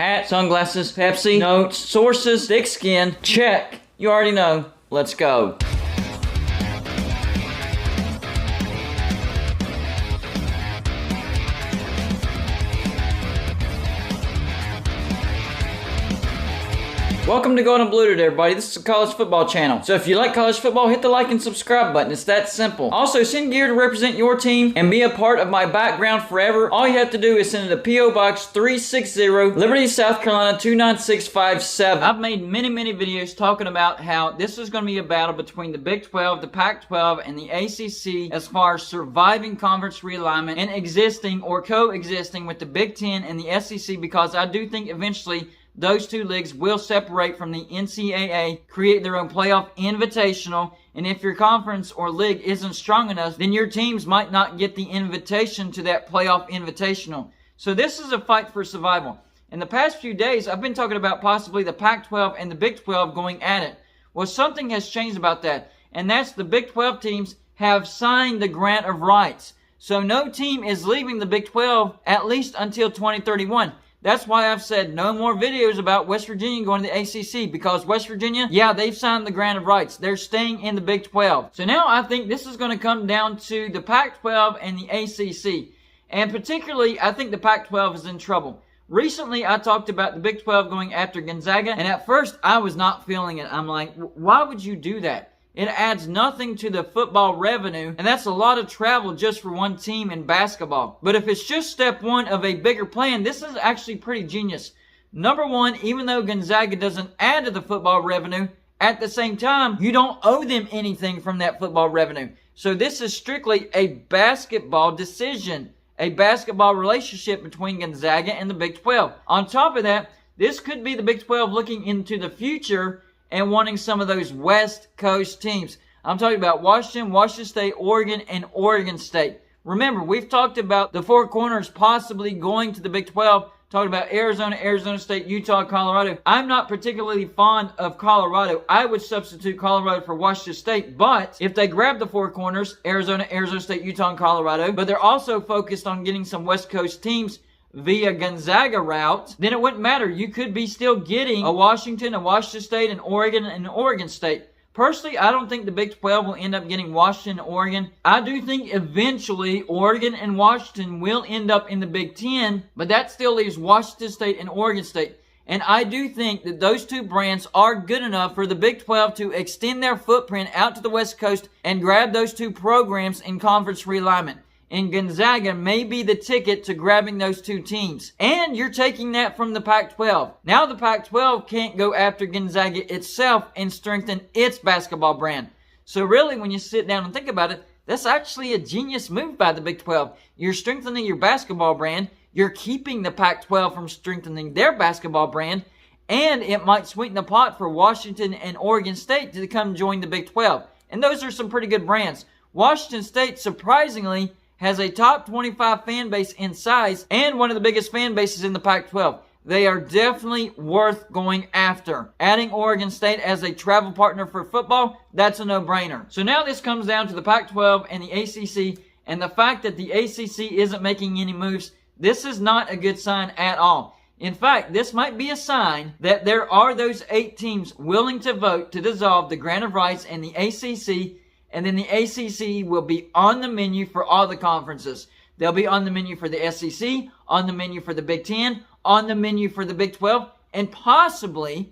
Hat, sunglasses, Pepsi, notes, sources, thick skin. Check. You already know. Let's go. Welcome to Gold and Blue today, everybody. This is a college football channel. So if you like college football, hit the like and subscribe button. It's that simple. Also, send gear to represent your team and be a part of my background forever. All you have to do is send it to P.O. Box 360, Liberty, South Carolina 29657. I've made many videos talking about how this is going to be a battle between the Big 12, the Pac-12, and the ACC as far as surviving conference realignment and existing or coexisting with the Big 10 and the SEC, because I do think eventually those two leagues will separate from the NCAA, create their own playoff invitational, and if your conference or league isn't strong enough, then your teams might not get the invitation to that playoff invitational. So this is a fight for survival. In the past few days, I've been talking about possibly the Pac-12 and the Big 12 going at it. Well, something has changed about that, and that's the Big 12 teams have signed the grant of rights. So no team is leaving the Big 12 at least until 2031. That's why I've said no more videos about West Virginia going to the ACC, because West Virginia, yeah, they've signed the grant of rights. They're staying in the Big 12. So now I think this is going to come down to the Pac-12 and the ACC. And particularly, I think the Pac-12 is in trouble. Recently, I talked about the Big 12 going after Gonzaga, and at first, I was not feeling it. I'm like, why would you do that? It adds nothing to the football revenue, and that's a lot of travel just for one team in basketball. But if it's just step one of a bigger plan, this is actually pretty genius. Number one, even though Gonzaga doesn't add to the football revenue, at the same time, you don't owe them anything from that football revenue. So this is strictly a basketball decision, a basketball relationship between Gonzaga and the Big 12. On top of that, this could be the Big 12 looking into the future and wanting some of those West Coast teams. I'm talking about Washington, Washington State, Oregon, and Oregon State. Remember, we've talked about the Four Corners possibly going to the Big 12, talking about Arizona, Arizona State, Utah, Colorado. I'm not particularly fond of Colorado. I would substitute Colorado for Washington State, but if they grab the Four Corners, Arizona, Arizona State, Utah, and Colorado, but they're also focused on getting some West Coast teams via Gonzaga route, then it wouldn't matter. You could be still getting a Washington, a Washington State, and Oregon State. Personally, I don't think the Big 12 will end up getting Washington and Oregon. I do think eventually Oregon and Washington will end up in the Big 10, but that still leaves Washington State and Oregon State. And I do think that those two brands are good enough for the Big 12 to extend their footprint out to the West Coast and grab those two programs in conference realignment. And Gonzaga may be the ticket to grabbing those two teams. And you're taking that from the Pac-12. Now the Pac-12 can't go after Gonzaga itself and strengthen its basketball brand. So really, when you sit down and think about it, that's actually a genius move by the Big 12. You're strengthening your basketball brand. You're keeping the Pac-12 from strengthening their basketball brand. And it might sweeten the pot for Washington and Oregon State to come join the Big 12. And those are some pretty good brands. Washington State, surprisingly, has a top 25 fan base in size and one of the biggest fan bases in the Pac-12. They are definitely worth going after. Adding Oregon State as a travel partner for football, that's a no-brainer. So now this comes down to the Pac-12 and the ACC, and the fact that the ACC isn't making any moves, this is not a good sign at all. In fact, this might be a sign that there are those 8 teams willing to vote to dissolve the grant of rights in the ACC, and then the ACC will be on the menu for all the conferences. They'll be on the menu for the SEC, on the menu for the Big 10, on the menu for the Big 12, and possibly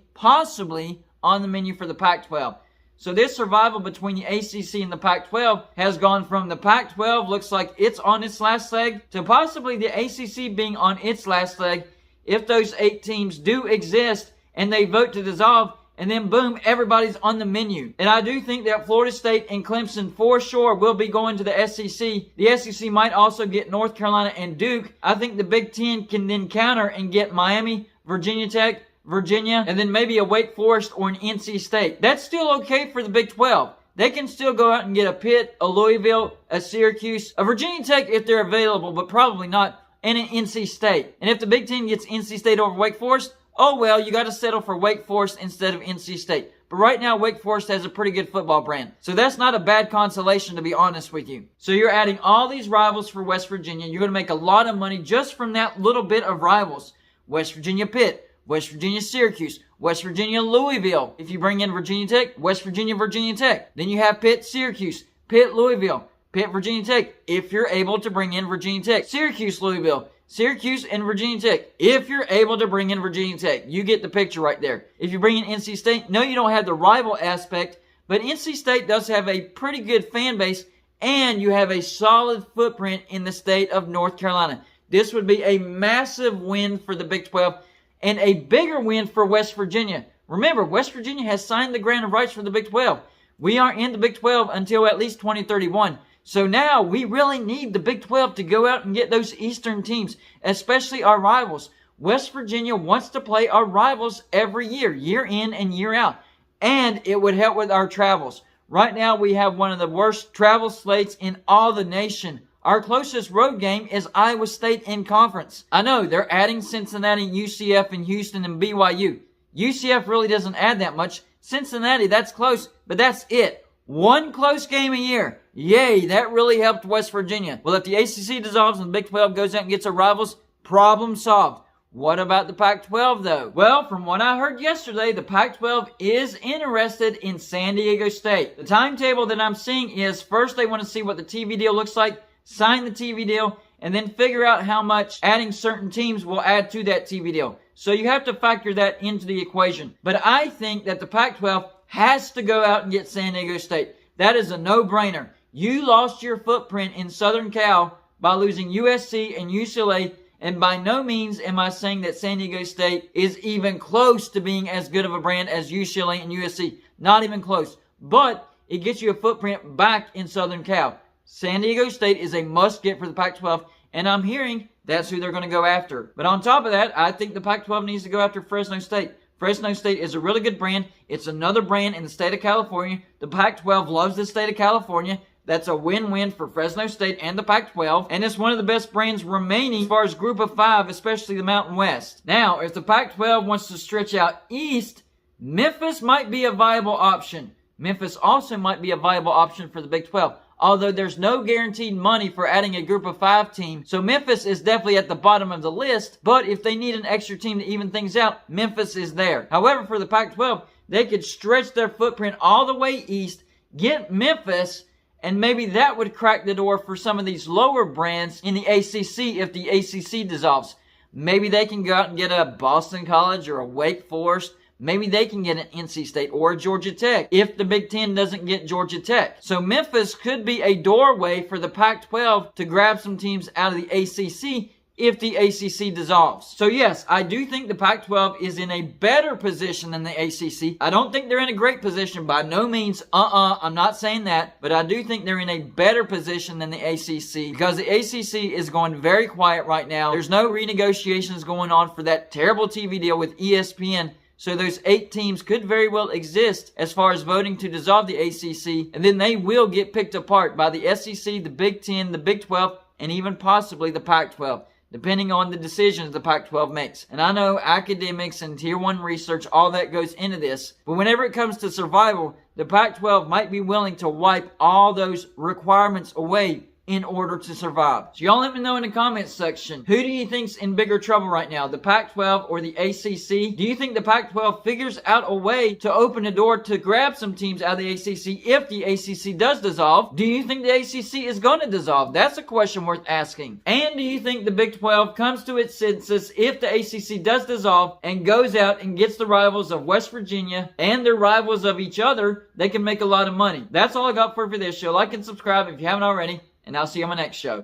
on the menu for the Pac-12. So this survival between the ACC and the Pac-12 has gone from the Pac-12 looks like it's on its last leg to possibly the ACC being on its last leg if those 8 teams do exist and they vote to dissolve. And then boom, everybody's on the menu. And I do think that Florida State and Clemson for sure will be going to the SEC. The SEC might also get North Carolina and Duke. I think the Big 10 can then counter and get Miami, Virginia Tech, Virginia, and then maybe a Wake Forest or an NC State. That's still okay for the Big 12. They can still go out and get a Pitt, a Louisville, a Syracuse, a Virginia Tech if they're available, but probably not, and an NC State. And if the Big 10 gets NC State over Wake Forest, oh well, you got to settle for Wake Forest instead of NC State. But right now, Wake Forest has a pretty good football brand. So that's not a bad consolation, to be honest with you. So you're adding all these rivals for West Virginia. You're going to make a lot of money just from that little bit of rivals. West Virginia Pitt, West Virginia Syracuse, West Virginia Louisville. If you bring in Virginia Tech, West Virginia Virginia Tech. Then you have Pitt Syracuse, Pitt Louisville, Pitt Virginia Tech, if you're able to bring in Virginia Tech. Syracuse Louisville, Syracuse and Virginia Tech, if you're able to bring in Virginia Tech. You get the picture right there. If you bring in NC State, no, you don't have the rival aspect, but NC State does have a pretty good fan base, and you have a solid footprint in the state of North Carolina. This would be a massive win for the Big 12 and a bigger win for West Virginia. Remember, West Virginia has signed the grant of rights for the Big 12. We aren't in the Big 12 until at least 2031. So now we really need the Big 12 to go out and get those Eastern teams, especially our rivals. West Virginia wants to play our rivals every year, year in and year out. And it would help with our travels. Right now we have one of the worst travel slates in all the nation. Our closest road game is Iowa State in conference. I know, they're adding Cincinnati, UCF, and Houston, and BYU. UCF really doesn't add that much. Cincinnati, that's close, but that's it. One close game a year. Yay, that really helped West Virginia. Well, if the ACC dissolves and the Big 12 goes out and gets our rivals, problem solved. What about the Pac-12, though? Well, from what I heard yesterday, the Pac-12 is interested in San Diego State. The timetable that I'm seeing is first they want to see what the TV deal looks like, sign the TV deal, and then figure out how much adding certain teams will add to that TV deal. So you have to factor that into the equation. But I think that the Pac-12 has to go out and get San Diego State. That is a no-brainer. You lost your footprint in Southern Cal by losing USC and UCLA, and by no means am I saying that San Diego State is even close to being as good of a brand as UCLA and USC. Not even close. But it gets you a footprint back in Southern Cal. San Diego State is a must-get for the Pac-12, and I'm hearing that's who they're going to go after. But on top of that, I think the Pac-12 needs to go after Fresno State. Fresno State is a really good brand. It's another brand in the state of California. The Pac-12 loves the state of California. That's a win-win for Fresno State and the Pac-12. And it's one of the best brands remaining as far as Group of Five, especially the Mountain West. Now, if the Pac-12 wants to stretch out east, Memphis might be a viable option. Memphis also might be a viable option for the Big 12. Although there's no guaranteed money for adding a Group of Five team. So Memphis is definitely at the bottom of the list. But if they need an extra team to even things out, Memphis is there. However, for the Pac-12, they could stretch their footprint all the way east, get Memphis, and maybe that would crack the door for some of these lower brands in the ACC if the ACC dissolves. Maybe they can go out and get a Boston College or a Wake Forest. Maybe they can get an NC State or a Georgia Tech if the Big Ten doesn't get Georgia Tech. So Memphis could be a doorway for the Pac-12 to grab some teams out of the ACC if the ACC dissolves. So yes, I do think the Pac-12 is in a better position than the ACC. I don't think they're in a great position. By no means, I'm not saying that. But I do think they're in a better position than the ACC because the ACC is going very quiet right now. There's no renegotiations going on for that terrible TV deal with ESPN. So those 8 teams could very well exist as far as voting to dissolve the ACC. And then they will get picked apart by the SEC, the Big 10, the Big 12, and even possibly the Pac-12. Depending on the decisions the Pac-12 makes. And I know academics and Tier 1 research, all that goes into this. But whenever it comes to survival, the Pac-12 might be willing to wipe all those requirements away in order to survive. So y'all let me know in the comments section, who do you think's in bigger trouble right now, the Pac-12 or the ACC? Do you think the Pac-12 figures out a way to open the door to grab some teams out of the ACC if the ACC does dissolve? Do you think the ACC is going to dissolve? That's a question worth asking. And do you think the Big 12 comes to its senses if the ACC does dissolve and goes out and gets the rivals of West Virginia and their rivals of each other? They can make a lot of money. That's all I got for this show. Like and subscribe if you haven't already. And I'll see you on my next show.